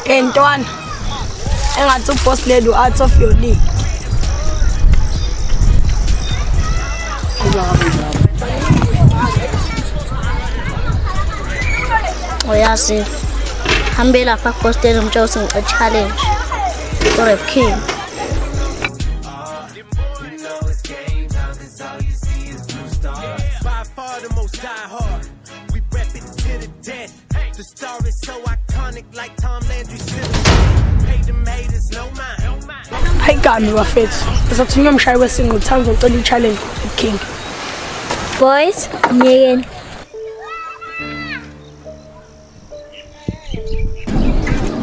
Entwana engathi uboss lady out of your league. Oyazi hambela lapha postel umtshawusi ngica challenge for a king. The story so iconic like Tom Landry still pay them haters no mind. Hayi kami bafethu. Sizothunywa umshayi wesingo uthanda ucela i-challenge king. Boys, nyekeni.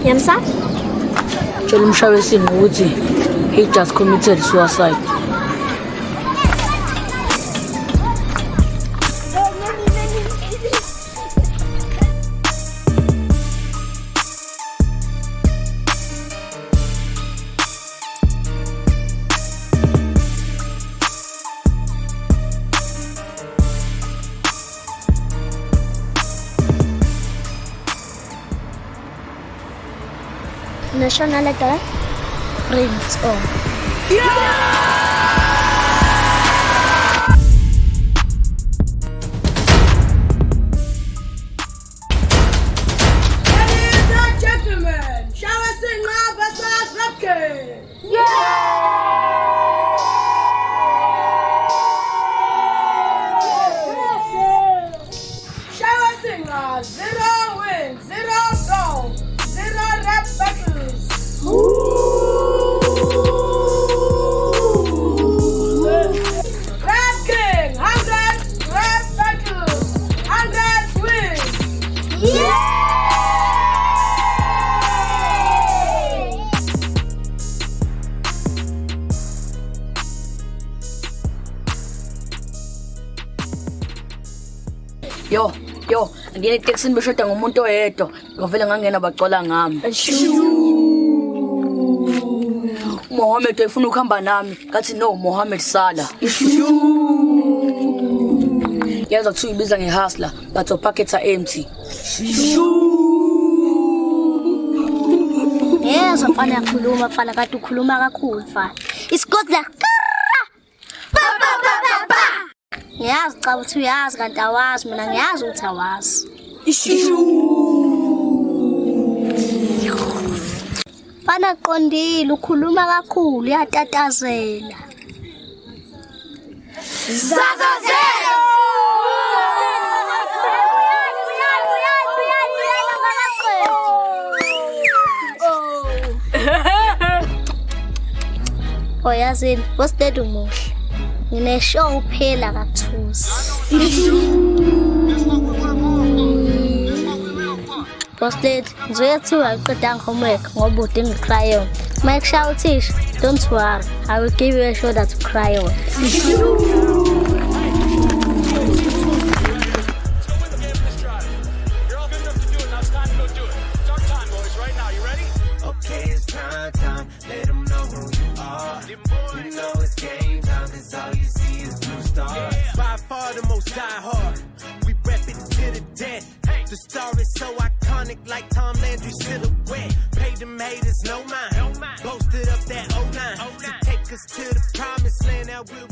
Yamsa? Tshela umshayi wesingo ukuthi he just committed suicide. National letter Prince of Ladies and gentlemen, shall we sing now versus Rapkin? Shall we sing 0 wins, 0 gold, 0 rap battles. Rap King, 100 rap battles, 100 wins. Yo, ngiyele taxini beshoda ngomuntu oyedwa. Ngavela ngangena bacwala ngami. Mohammed efuna ukuhamba nami, ngathi no Mohammed Salah. Yaza kuthiwa ibiza ngehustler, but pockets are empty. Yes, mfana yakhuluma mfana kade ukhuluma kakhulu mfana. Isikoti la. Ngiyazi cha ukuthi uyazi kanti awazi mina ngiyazi ukuthi awazi. Fana qondile ukhuluma kakhulu uyatatazela. Zazazelo. Oyazini, what's that umuhle? Ngine show phela kathusi. Posted, ngizoyathiwa uqedanga homework ngoba udinga i-crayon. Mike shaya uthisha, don't worry, I will give you a shoulder to cry on. Okay, it's time, let them know who you are. You know it's game time, cause all you see is blue stars. By far the most die hard, we rep it to the death. The story so iconic like Tom Landry silhouette. Pay them haters no mind, boasted up that 09 to take us to the promised land. Now we'll